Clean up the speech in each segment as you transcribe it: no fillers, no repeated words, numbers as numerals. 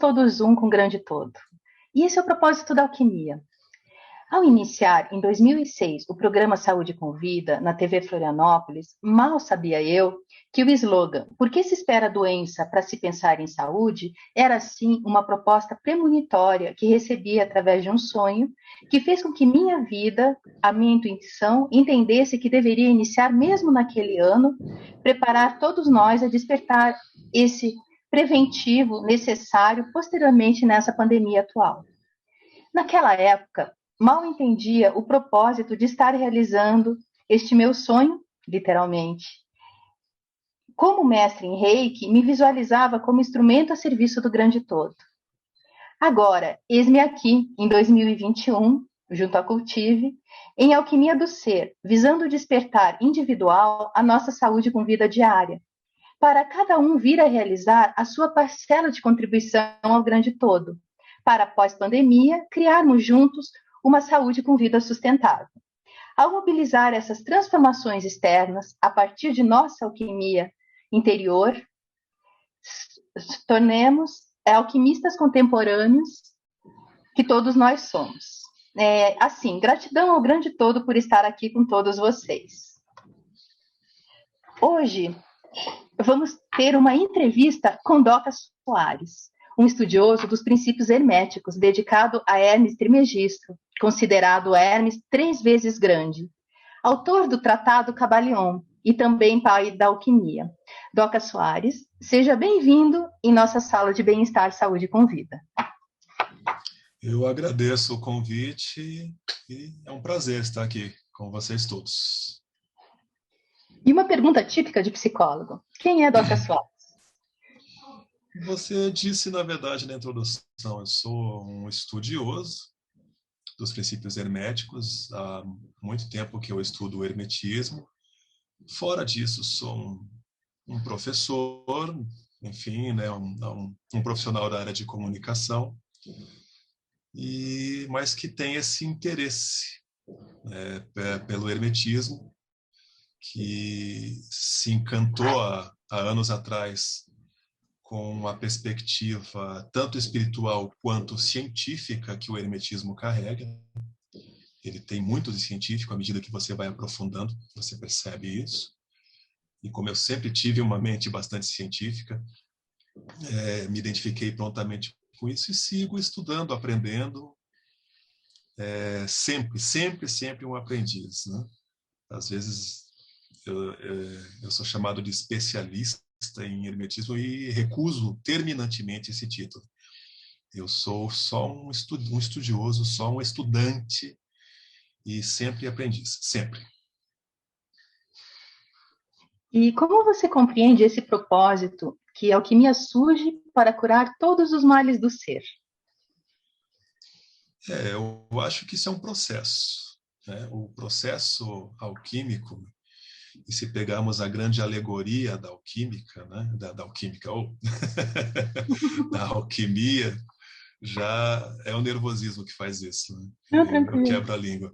todos um com o grande todo. E esse é o propósito da alquimia. Ao iniciar, em 2006, o programa Saúde com Vida, na TV Florianópolis, mal sabia eu que o slogan "Por que se espera a doença para se pensar em saúde?" era, sim, uma proposta premonitória que recebi através de um sonho que fez com que minha vida, a minha intuição, entendesse que deveria iniciar mesmo naquele ano, preparar todos nós a despertar esse preventivo necessário posteriormente nessa pandemia atual. Naquela época, mal entendia o propósito de estar realizando este meu sonho, literalmente. Como mestre em Reiki, me visualizava como instrumento a serviço do grande todo. Agora, eis-me aqui, em 2021, junto à Cultive, em Alquimia do Ser, visando despertar individual a nossa saúde com vida diária, para cada um vir a realizar a sua parcela de contribuição ao grande todo, para, pós-pandemia, criarmos juntos uma saúde com vida sustentável. Ao mobilizar essas transformações externas, a partir de nossa alquimia interior, tornemos alquimistas contemporâneos que todos nós somos. Assim, gratidão ao grande todo por estar aqui com todos vocês. Hoje, vamos ter uma entrevista com Doca Soares, um estudioso dos princípios herméticos, dedicado a Hermes Trismegisto, considerado Hermes 3 vezes grande, autor do Tratado Kybalion e também pai da alquimia. Doca Soares, seja bem-vindo em nossa sala de bem-estar, saúde com vida. Eu agradeço o convite e é um prazer estar aqui com vocês todos. E uma pergunta típica de psicólogo: quem é Doca Soares? Você disse, na verdade, na introdução, eu sou um estudioso dos princípios herméticos. Há muito tempo que eu estudo o hermetismo. Fora disso, sou um professor, enfim, né, um profissional da área de comunicação, mas que tem esse interesse, né, pelo hermetismo, que se encantou há anos atrás com a perspectiva tanto espiritual quanto científica que o hermetismo carrega. Ele tem muito de científico, à medida que você vai aprofundando, você percebe isso. E como eu sempre tive uma mente bastante científica, me identifiquei prontamente com isso e sigo estudando, aprendendo, sempre um aprendiz, né? Às vezes eu sou chamado de especialista em hermetismo e recuso terminantemente esse título. Eu sou só um estudioso, só um estudante e sempre aprendiz, sempre. E como você compreende esse propósito que a alquimia surge para curar todos os males do ser? Eu acho que isso é um processo, né? O processo alquímico, e se pegarmos a grande alegoria da alquímica, né? da alquímica, ou da alquimia, já é o nervosismo que faz isso, né? Eu quebro a língua.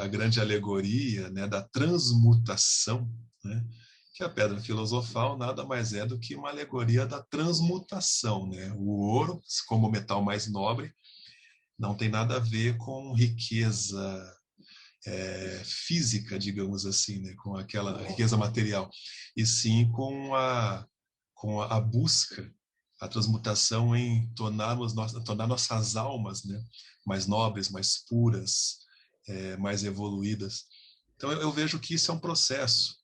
A grande alegoria, né, da transmutação, né? Que a pedra filosofal nada mais é do que uma alegoria da transmutação, né? O ouro, como metal mais nobre, não tem nada a ver com riqueza física, digamos assim, né? Com aquela riqueza material, e sim com a busca, a transmutação em tornar nossas almas, né, mais nobres, mais puras, mais evoluídas. Então eu vejo que isso é um processo.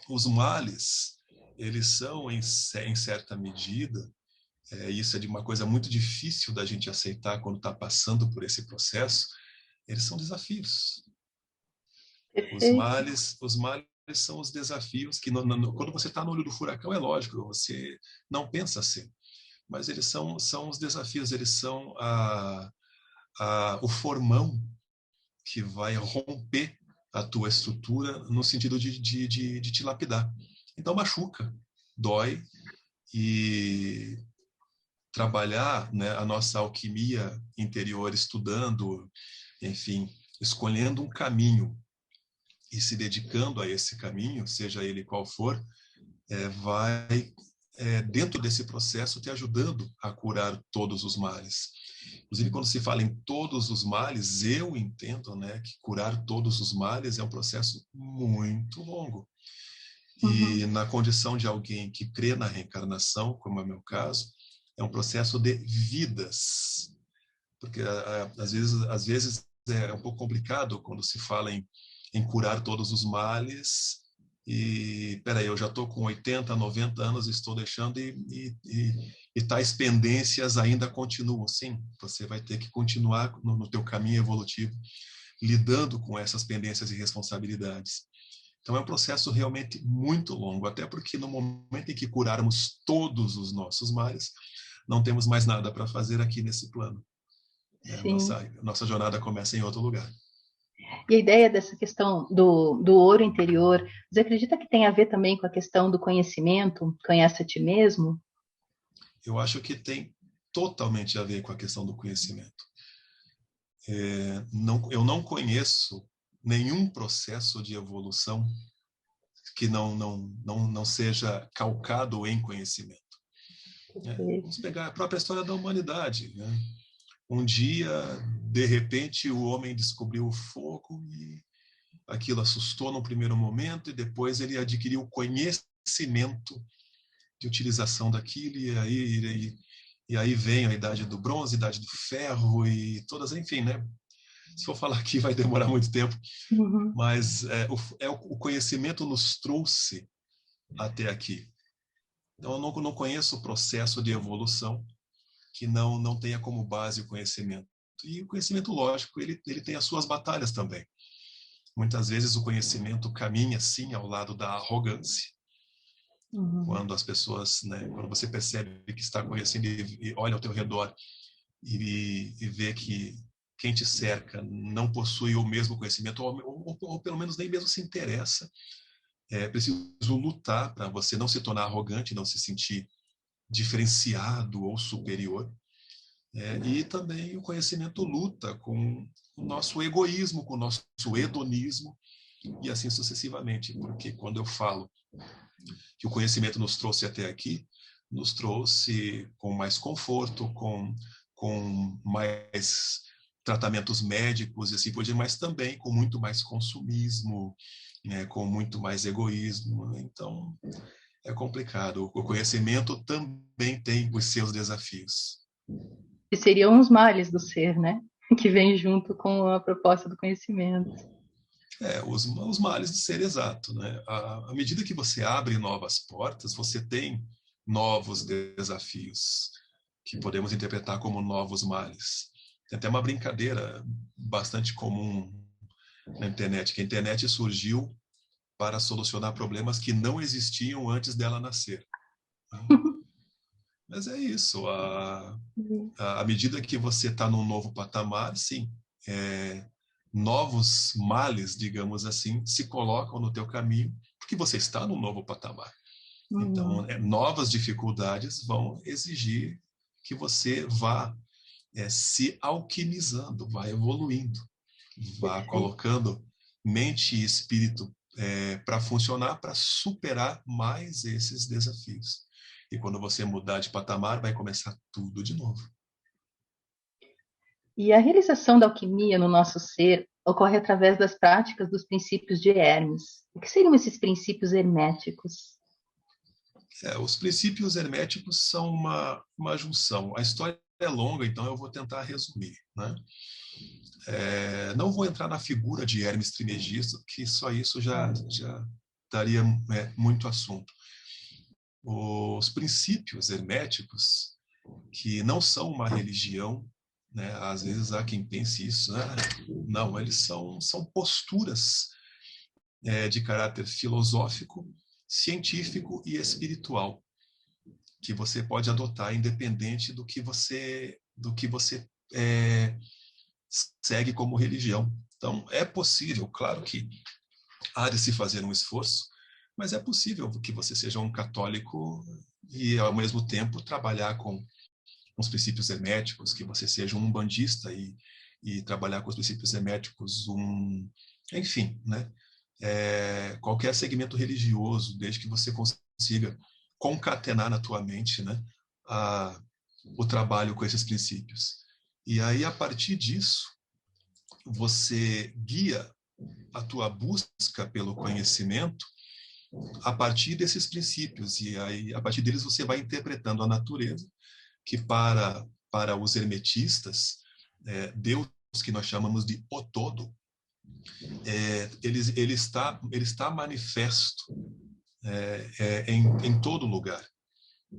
Os males, eles são, em certa medida, isso é de uma coisa muito difícil da gente aceitar quando está passando por esse processo, eles são desafios. Os males são os desafios que, quando você está no olho do furacão, é lógico, você não pensa assim. Mas eles são os desafios, eles são o formão que vai romper a tua estrutura no sentido de te lapidar. Então machuca, dói, e trabalhar, né, a nossa alquimia interior, estudando, enfim, escolhendo um caminho e se dedicando a esse caminho, seja ele qual for, vai dentro desse processo, te ajudando a curar todos os males. Inclusive, quando se fala em todos os males, eu entendo, né, que curar todos os males é um processo muito longo. E na condição de alguém que crê na reencarnação, como é o meu caso, é um processo de vidas. Porque às vezes é um pouco complicado quando se fala em curar todos os males. E, peraí, eu já estou com 80, 90 anos, estou deixando e tais pendências ainda continuam. Sim, você vai ter que continuar no teu caminho evolutivo, lidando com essas pendências e responsabilidades. Então, é um processo realmente muito longo, até porque no momento em que curarmos todos os nossos males, não temos mais nada para fazer aqui nesse plano. Nossa jornada começa em outro lugar. E a ideia dessa questão do ouro interior, você acredita que tem a ver também com a questão do conhecimento? Conhece a ti mesmo? Eu acho que tem totalmente a ver com a questão do conhecimento. Eu não conheço nenhum processo de evolução que não seja calcado em conhecimento. Vamos pegar a própria história da humanidade. Né? Um dia, de repente, o homem descobriu o fogo e aquilo assustou no primeiro momento e depois ele adquiriu o conhecimento de utilização daquilo e aí vem a idade do bronze, a idade do ferro e todas, enfim, né? Se for falar aqui vai demorar muito tempo, mas o conhecimento nos trouxe até aqui. Então, eu não conheço o processo de evolução que não tenha como base o conhecimento. E o conhecimento, lógico, ele tem as suas batalhas também. Muitas vezes o conhecimento caminha, sim, ao lado da arrogância. Quando as pessoas, né, quando você percebe que está conhecendo e olha ao teu redor e vê que quem te cerca não possui o mesmo conhecimento, ou pelo menos nem mesmo se interessa, é preciso lutar para você não se tornar arrogante, não se sentir diferenciado ou superior. E também o conhecimento luta com o nosso egoísmo, com o nosso hedonismo, e assim sucessivamente. Porque quando eu falo que o conhecimento nos trouxe até aqui, nos trouxe com mais conforto, com mais tratamentos médicos e assim por diante, mas também com muito mais consumismo, né, com muito mais egoísmo. Então, é complicado. O conhecimento também tem os seus desafios. Que seriam os males do ser, né? Que vem junto com a proposta do conhecimento. Os males do ser, exato. Né? À medida que você abre novas portas, você tem novos desafios, que podemos interpretar como novos males. Tem até uma brincadeira bastante comum na internet, que a internet surgiu para solucionar problemas que não existiam antes dela nascer. Mas é isso. À medida que você está num novo patamar, sim, novos males, digamos assim, se colocam no teu caminho, porque você está num novo patamar. Então, novas dificuldades vão exigir que você vá se alquimizando, vá evoluindo, vá colocando mente e espírito para funcionar, para superar mais esses desafios. E quando você mudar de patamar, vai começar tudo de novo. E a realização da alquimia no nosso ser ocorre através das práticas dos princípios de Hermes. O que seriam esses princípios herméticos? Os princípios herméticos são uma junção. A história é longa, então eu vou tentar resumir. Né? Não vou entrar na figura de Hermes Trismegisto, que só isso já daria muito assunto. Os princípios herméticos, que não são uma religião, né? Às vezes há quem pense isso, né? Não, eles são posturas de caráter filosófico, científico e espiritual, que você pode adotar independente do que você segue como religião. Então, é possível, claro que há de se fazer um esforço, mas é possível que você seja um católico e, ao mesmo tempo, trabalhar com os princípios herméticos, que você seja um umbandista e trabalhar com os princípios herméticos, enfim, né? Qualquer segmento religioso, desde que você consiga concatenar na tua mente, né, o trabalho com esses princípios. E aí, a partir disso, você guia a tua busca pelo conhecimento a partir desses princípios. E aí, a partir deles, você vai interpretando a natureza, que para os hermetistas, Deus, que nós chamamos de o todo, ele está manifesto em todo lugar.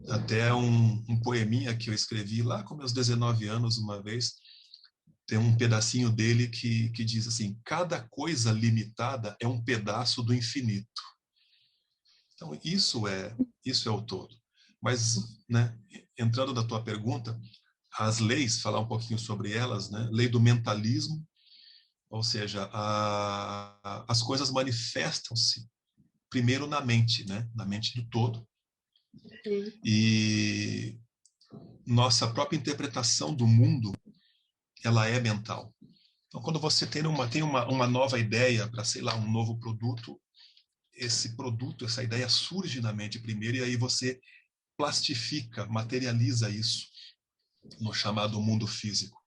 Até um poeminha que eu escrevi lá com meus 19 anos, uma vez, tem um pedacinho dele que diz assim: cada coisa limitada é um pedaço do infinito. Então, isso é o todo. Mas, né, entrando na tua pergunta, as leis, falar um pouquinho sobre elas, né? Lei do mentalismo, ou seja, as coisas manifestam-se primeiro na mente, né? Na mente do todo. Sim. E nossa própria interpretação do mundo, ela é mental. Então, quando você tem uma nova ideia para, sei lá, um novo produto, essa ideia surge na mente primeiro, e aí você plastifica, materializa isso no chamado mundo físico.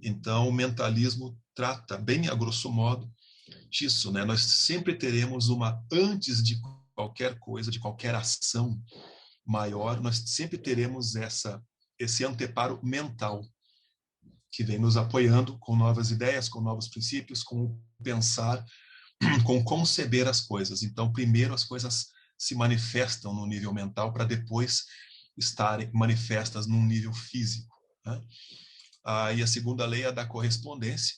Então, o mentalismo trata, bem a grosso modo, disso, né? Nós sempre teremos antes de qualquer coisa, de qualquer ação maior, nós sempre teremos esse anteparo mental, que vem nos apoiando com novas ideias, com novos princípios, com o pensar, com conceber as coisas. Então, primeiro as coisas se manifestam no nível mental para depois estarem manifestas num nível físico, né? E a segunda lei é a da correspondência,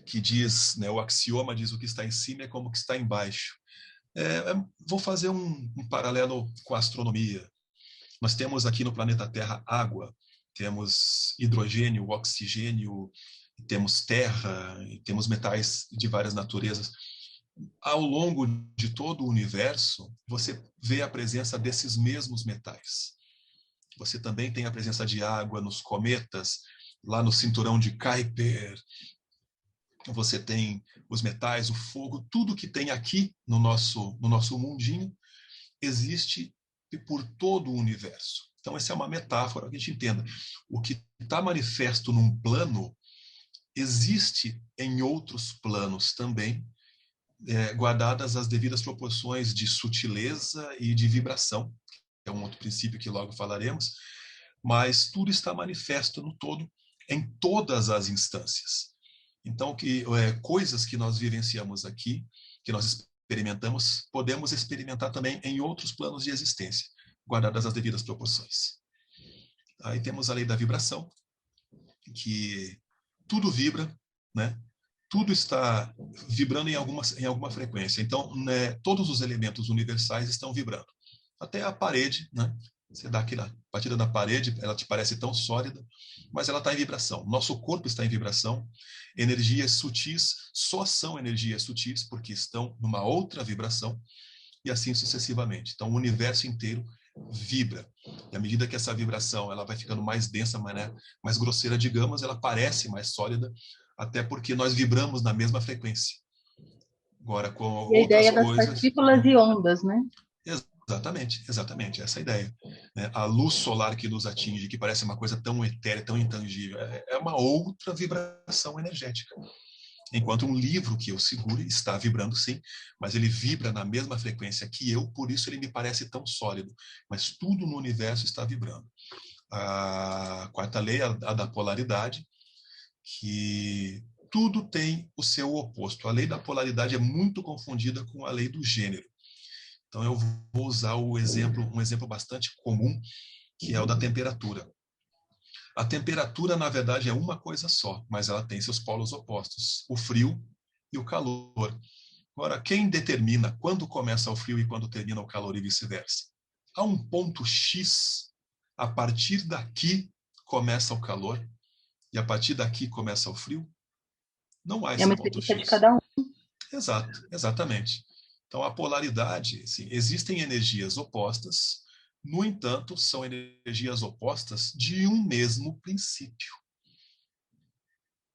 que diz, né, o axioma diz: o que está em cima é como o que está embaixo. Vou fazer um paralelo com a astronomia. Nós temos aqui no planeta Terra água, temos hidrogênio, oxigênio, temos terra, temos metais de várias naturezas. Ao longo de todo o universo, você vê a presença desses mesmos metais. Você também tem a presença de água nos cometas, lá no cinturão de Kuiper. Você tem os metais, o fogo, tudo que tem aqui no nosso mundinho existe por todo o universo. Então, essa é uma metáfora que a gente entenda. O que está manifesto num plano existe em outros planos também, guardadas as devidas proporções de sutileza e de vibração, que é um outro princípio que logo falaremos, mas tudo está manifesto no todo, em todas as instâncias. Então, coisas que nós vivenciamos aqui, que nós experimentamos, podemos experimentar também em outros planos de existência, guardadas as devidas proporções. Aí temos a lei da vibração, que tudo vibra, né? Tudo está vibrando em alguma frequência. Então, né, todos os elementos universais estão vibrando. Até a parede, né? Você dá aquela batida na parede, ela te parece tão sólida, mas ela está em vibração. Nosso corpo está em vibração. Energias sutis só são energias sutis porque estão numa outra vibração, e assim sucessivamente. Então, o universo inteiro vibra. E à medida que essa vibração ela vai ficando mais densa, mais grosseira, digamos, ela parece mais sólida, até porque nós vibramos na mesma frequência. Agora, com E a outras ideia das coisas... partículas e ondas, né? Exatamente, essa é a ideia. A luz solar que nos atinge, que parece uma coisa tão etérea, tão intangível, é uma outra vibração energética. Enquanto um livro que eu segure está vibrando, sim, mas ele vibra na mesma frequência que eu, por isso ele me parece tão sólido. Mas tudo no universo está vibrando. A quarta lei é a da polaridade, que tudo tem o seu oposto. A lei da polaridade é muito confundida com a lei do gênero. Então, eu vou usar um exemplo bastante comum, que é o da temperatura. A temperatura, na verdade, é uma coisa só, mas ela tem seus polos opostos, o frio e o calor. Agora, quem determina quando começa o frio e quando termina o calor e vice-versa? Há um ponto X, a partir daqui começa o calor e a partir daqui começa o frio? Não há É esse uma ponto experiência de X. cada um. Exatamente. Então, a polaridade, assim, existem energias opostas, no entanto, são energias opostas de um mesmo princípio.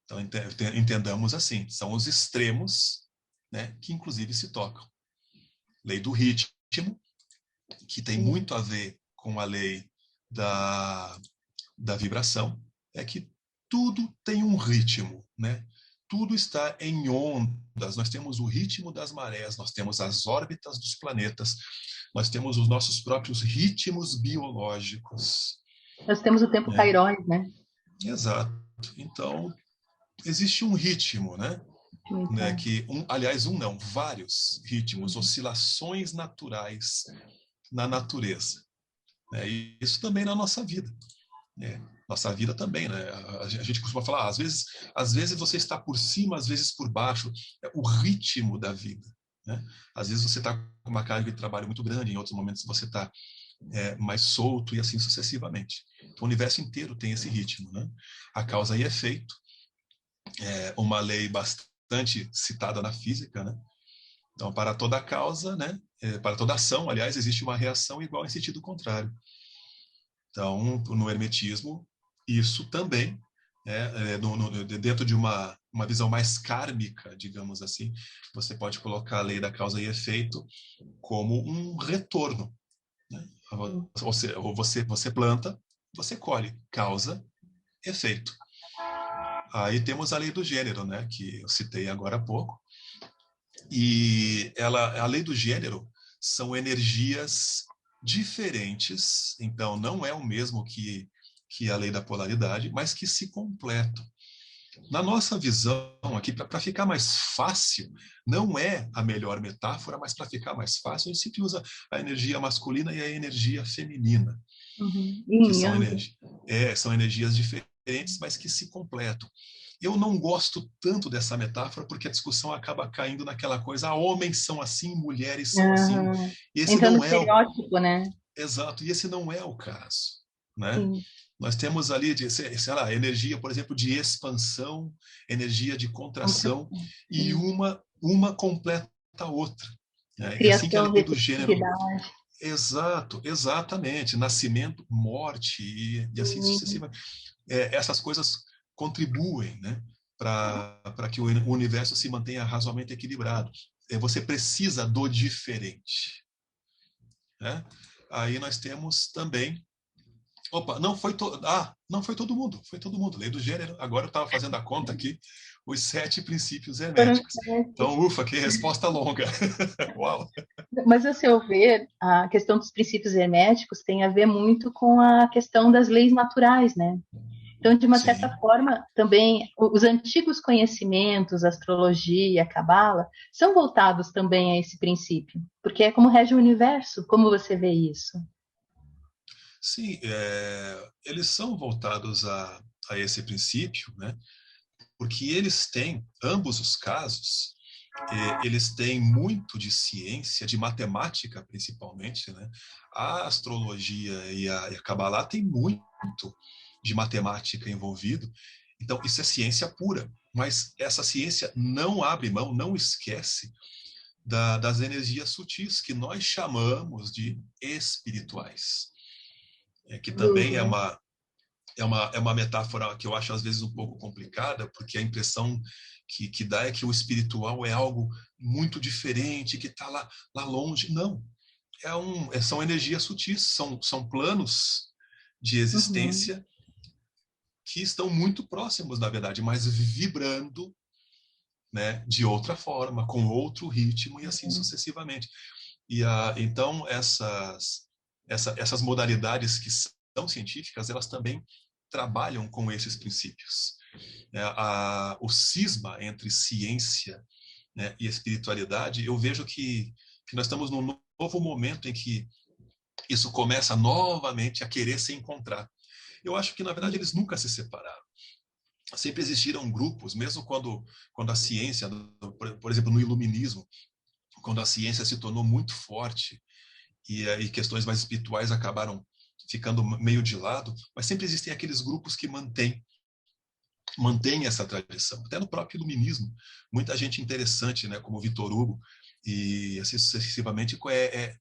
Então, entendamos assim, são os extremos, né, que inclusive se tocam. Lei do ritmo, que tem muito a ver com a lei da vibração, é que tudo tem um ritmo, né? Tudo está em ondas. Nós temos o ritmo das marés, nós temos as órbitas dos planetas, nós temos os nossos próprios ritmos biológicos. Nós temos o tempo Kairos, né? Exato. Então, existe um ritmo, né? Que aliás, não, vários ritmos, oscilações naturais na natureza. E isso também na nossa vida. Nossa vida também, né? A gente costuma falar, às vezes você está por cima, às vezes por baixo. É o ritmo da vida, né? Às vezes você está com uma carga de trabalho muito grande, em outros momentos você está mais solto e assim sucessivamente. Então, o universo inteiro tem esse ritmo, né? A causa e efeito é uma lei bastante citada na física, né? Então, para toda causa, né? Para toda ação, aliás, existe uma reação igual em sentido contrário. Então, no hermetismo, isso também, dentro de uma visão mais kármica, digamos assim, você pode colocar a lei da causa e efeito como um retorno. Né? Ou você planta, você colhe. Causa, efeito. Aí temos a lei do gênero, né, que eu citei agora há pouco. E a lei do gênero são energias diferentes, então não é o mesmo que a lei da polaridade, mas que se completam. Na nossa visão aqui, para ficar mais fácil, não é a melhor metáfora, mas para ficar mais fácil, a gente sempre usa a energia masculina e a energia feminina, que são energias diferentes, mas que se completam. Eu não gosto tanto dessa metáfora porque a discussão acaba caindo naquela coisa, homens são assim, mulheres são assim. Esse então, não no é estereótipo, né? Exato, e esse não é o caso, né? Sim. Nós temos ali, sei lá, energia, por exemplo, de expansão, energia de contração, e uma completa a outra. Né? É assim que a Criação, lei do gênero... reciprocidade. Exatamente. Nascimento, morte e assim sucessivamente. Essas coisas contribuem, né, para que o universo se mantenha razoavelmente equilibrado. Você precisa do diferente. Né? Aí nós temos também... Opa, não foi todo mundo. Foi todo mundo. Lei do gênero. Agora eu estava fazendo a conta aqui. Os 7 princípios herméticos. Então, ufa, que resposta longa. Uau. Mas, a seu ver, a questão dos princípios herméticos tem a ver muito com a questão das leis naturais, né? Então, de uma certa forma, também os antigos conhecimentos, astrologia, cabala, são voltados também a esse princípio, porque é como rege o universo. Como você vê isso? Sim, eles são voltados a esse princípio, né? Porque eles têm, ambos os casos, eles têm muito de ciência, de matemática principalmente, né? A astrologia e a Kabbalah têm muito de matemática envolvido, então isso é ciência pura, mas essa ciência não abre mão, não esquece das energias sutis, que nós chamamos de espirituais. Que também é uma metáfora que eu acho às vezes um pouco complicada, porque a impressão que dá é que o espiritual é algo muito diferente, que está lá longe. Não, são energias sutis, são planos de existência que estão muito próximos, na verdade, mas vibrando, né, de outra forma, com outro ritmo e assim sucessivamente. Então, essas modalidades que são científicas, elas também trabalham com esses princípios. O cisma entre ciência, né, e espiritualidade, eu vejo que nós estamos num novo momento em que isso começa novamente a querer se encontrar. Eu acho que, na verdade, eles nunca se separaram. Sempre existiram grupos, mesmo quando a ciência, por exemplo, no iluminismo, quando a ciência se tornou muito forte e questões mais espirituais acabaram ficando meio de lado, mas sempre existem aqueles grupos que mantêm essa tradição. Até no próprio iluminismo, muita gente interessante, né, como Victor Hugo e assim sucessivamente,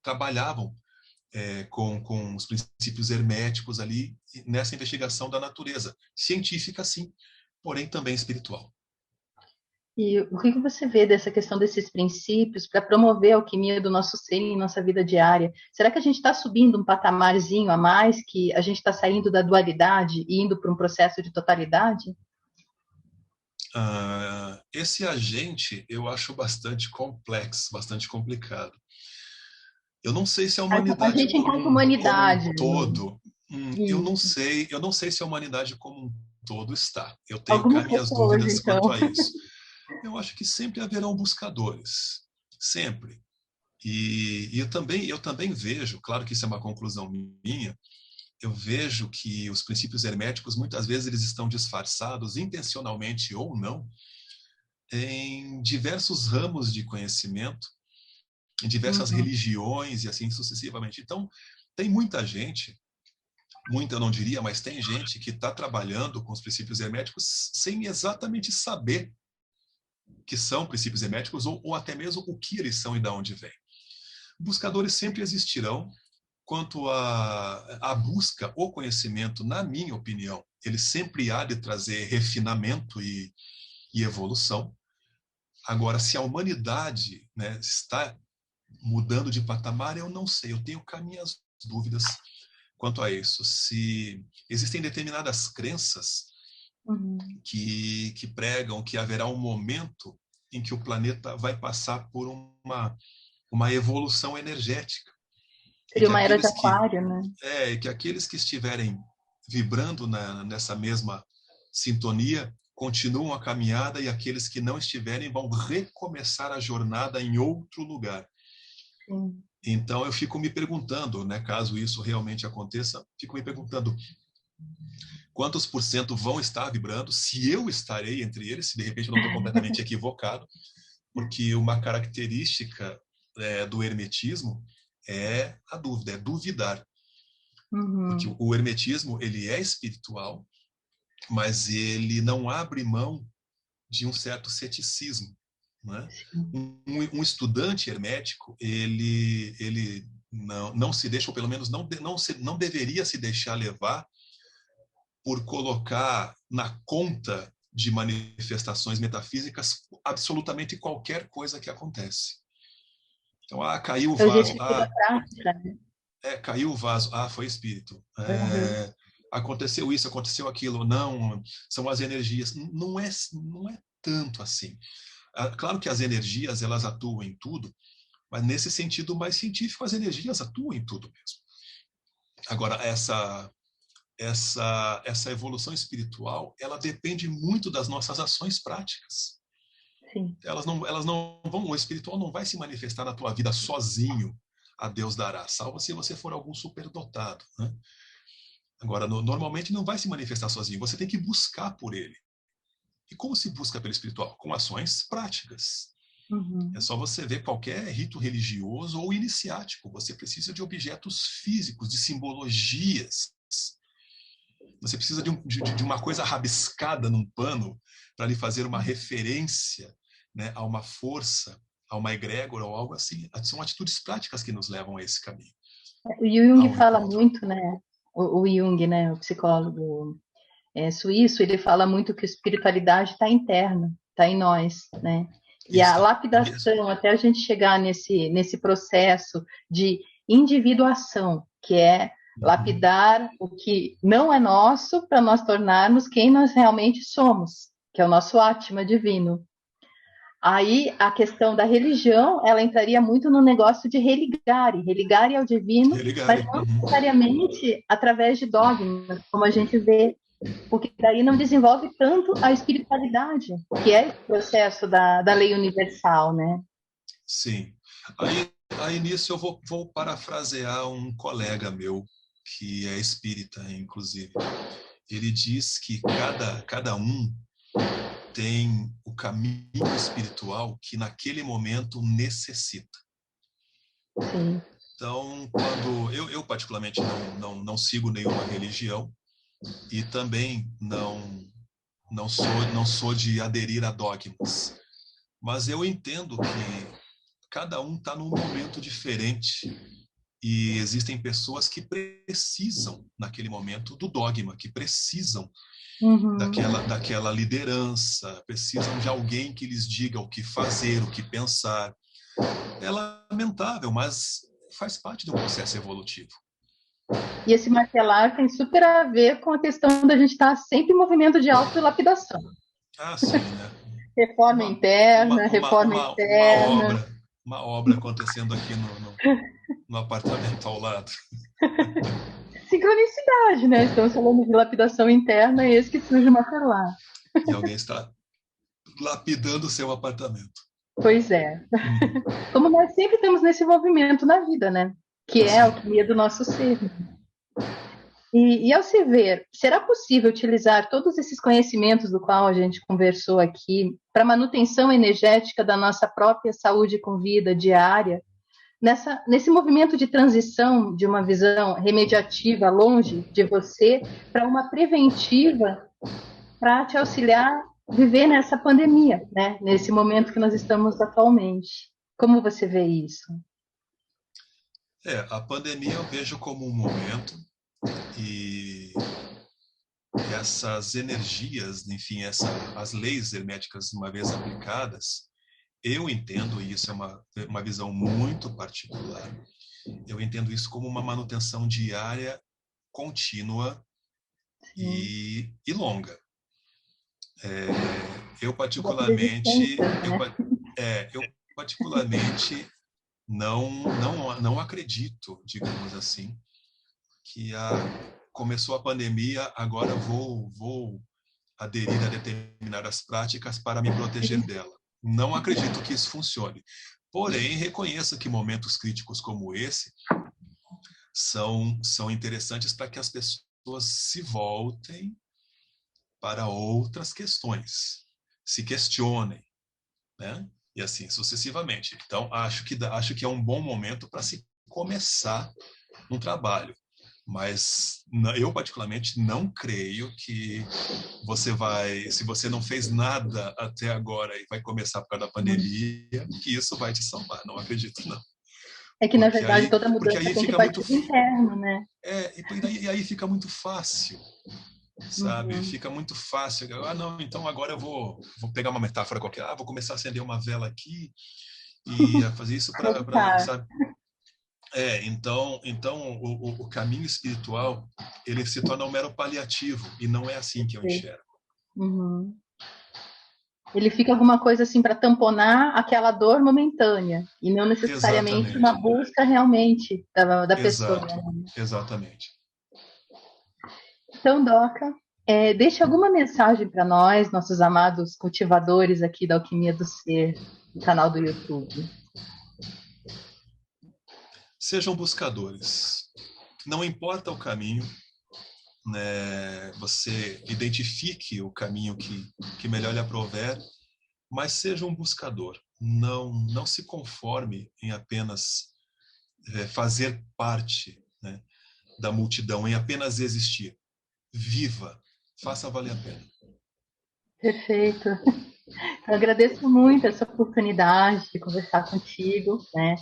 trabalhavam com os princípios herméticos ali nessa investigação da natureza científica, sim, porém também espiritual. E o que você vê dessa questão desses princípios para promover a alquimia do nosso ser em nossa vida diária? Será que a gente está subindo um patamarzinho a mais, que a gente está saindo da dualidade e indo para um processo de totalidade? Esse agente eu acho bastante complexo, bastante complicado. Eu não sei se a A humanidade gente enquanto como um humanidade, né? todo, eu não sei se a humanidade como um todo está. Eu tenho cá Algumas minhas pessoas, dúvidas então. quanto a isso. Eu acho que sempre haverão buscadores, sempre. E eu também vejo, claro que isso é uma conclusão minha, eu vejo que os princípios herméticos, muitas vezes, eles estão disfarçados, intencionalmente ou não, em diversos ramos de conhecimento, em diversas Uhum. religiões e assim sucessivamente. Então, tem muita gente, muita eu não diria, mas tem gente que está trabalhando com os princípios herméticos sem exatamente saber que são princípios herméticos ou até mesmo o que eles são e de onde vêm. Buscadores sempre existirão. Quanto à busca, o conhecimento, na minha opinião, ele sempre há de trazer refinamento e evolução. Agora, se a humanidade, né, está mudando de patamar, eu não sei. Eu tenho cá minhas dúvidas quanto a isso. Se existem determinadas crenças que pregam que haverá um momento em que o planeta vai passar por uma evolução energética. E Seria uma era de aquário, né? que aqueles que estiverem vibrando nessa mesma sintonia continuam a caminhada e aqueles que não estiverem vão recomeçar a jornada em outro lugar. Sim. Então eu fico me perguntando, né, caso isso realmente aconteça, fico me perguntando quantos por cento vão estar vibrando, se eu estarei entre eles, se de repente eu não estou completamente equivocado, porque uma característica do hermetismo é a dúvida, é duvidar. Porque o hermetismo, ele é espiritual, mas ele não abre mão de um certo ceticismo. Né? Um estudante hermético, ele não se deixa, ou pelo menos não deveria se deixar levar por colocar na conta de manifestações metafísicas absolutamente qualquer coisa que acontece. Então, caiu o É o jeito vaso. de vida prática, né? Caiu o vaso. Foi espírito. Uhum. Aconteceu isso, aconteceu aquilo. Não, são as energias. Não é tanto assim. Claro que as energias, elas atuam em tudo, mas nesse sentido mais científico, as energias atuam em tudo mesmo. Agora, essa evolução espiritual, ela depende muito das nossas ações práticas. Sim. Elas não vão, o espiritual não vai se manifestar na tua vida sozinho, a Deus dará, salvo se você for algum superdotado, né? Agora, normalmente não vai se manifestar sozinho, você tem que buscar por ele. E como se busca pelo espiritual? Com ações práticas. É só você ver qualquer rito religioso ou iniciático. Você precisa de objetos físicos, de simbologias. Você precisa de uma coisa rabiscada num pano para lhe fazer uma referência, né, a uma força, a uma egrégora ou algo assim. São atitudes práticas que nos levam a esse caminho. O Jung Ao fala encontro. muito, né? O Jung, né? O psicólogo suíço, ele fala muito que a espiritualidade está interna, está em nós, né? E a Está. lapidação, até a gente chegar nesse processo de individuação, que é lapidar o que não é nosso para nós tornarmos quem nós realmente somos, que é o nosso Atma divino. Aí a questão da religião, ela entraria muito no negócio de religare ao divino, mas Religare. não necessariamente através de dogmas, como a gente vê, porque daí não desenvolve tanto a espiritualidade, que é esse processo da lei universal, né? Sim. Aí nisso eu vou parafrasear um colega meu, que é espírita, inclusive. Ele diz que cada um tem o caminho espiritual que naquele momento necessita. Sim. Então, quando eu particularmente não sigo nenhuma religião e também não sou de aderir a dogmas, mas eu entendo que cada um está num momento diferente E existem pessoas que precisam, naquele momento, do dogma, que precisam daquela liderança, precisam de alguém que lhes diga o que fazer, o que pensar. É lamentável, mas faz parte do processo evolutivo. E esse martelar tem super a ver com a questão da gente estar sempre em movimento de autolapidação. Ah, sim, né? Reforma interna, reforma externa. Uma obra acontecendo aqui no apartamento ao lado. Sincronicidade, né? Estamos falando de lapidação interna, e esse que surge o martelar. E alguém está lapidando o seu apartamento. Pois é. Como nós sempre estamos nesse movimento na vida, né? Que é a alquimia do nosso ser. E ao se ver, será possível utilizar todos esses conhecimentos do qual a gente conversou aqui para manutenção energética da nossa própria saúde com vida diária, nesse movimento de transição de uma visão remediativa longe de você para uma preventiva para te auxiliar a viver nessa pandemia, né? Nesse momento que nós estamos atualmente? Como você vê isso? A pandemia eu vejo como um momento e essas energias, enfim, as leis herméticas, uma vez aplicadas, eu entendo, e isso é uma visão muito particular, eu entendo isso como uma manutenção diária, contínua e longa. Eu particularmente não acredito, digamos assim, que começou a pandemia, agora vou aderir a determinadas práticas para me proteger dela. Não acredito que isso funcione. Porém, reconheço que momentos críticos como esse são interessantes para que as pessoas se voltem para outras questões, se questionem, né? E assim sucessivamente. Então, acho que é um bom momento para se começar um trabalho. Mas eu, particularmente, não creio que se você não fez nada até agora e vai começar por causa da pandemia, que isso vai te salvar. Não acredito, não. É que, na verdade, toda mudança tem que partir do interno, né? E aí fica muito fácil, sabe? Fica muito fácil. Não, então agora eu vou pegar uma metáfora qualquer. Vou começar a acender uma vela aqui e fazer isso para sabe? Então o caminho espiritual, ele se torna um mero paliativo, e não é assim que eu enxergo. Ele fica alguma coisa assim para tamponar aquela dor momentânea, e não necessariamente uma busca realmente da pessoa. Né? Exatamente. Então, Doca, deixe alguma mensagem para nós, nossos amados cultivadores aqui da Alquimia do Ser, no canal do YouTube. Sejam buscadores. Não importa o caminho, né? Você identifique o caminho que melhor lhe aprover, mas seja um buscador. Não se conforme em apenas fazer parte, né, da multidão, em apenas existir. Viva, faça valer a pena. Perfeito. Eu agradeço muito essa oportunidade de conversar contigo, né?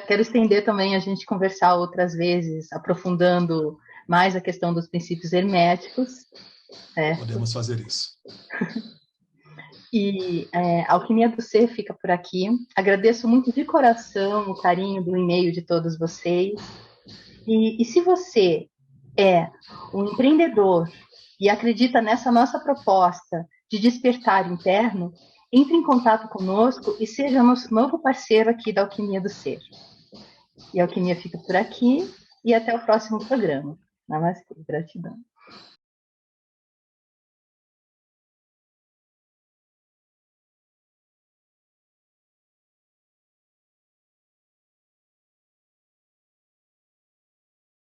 Quero estender também a gente conversar outras vezes, aprofundando mais a questão dos princípios herméticos. Certo? Podemos fazer isso. E a Alquimia do Ser fica por aqui. Agradeço muito de coração o carinho do e-mail de todos vocês. E se você é um empreendedor e acredita nessa nossa proposta de despertar interno, entre em contato conosco e seja nosso novo parceiro aqui da Alquimia do Ser. E a Alquimia fica por aqui e até o próximo programa. Namastê, gratidão.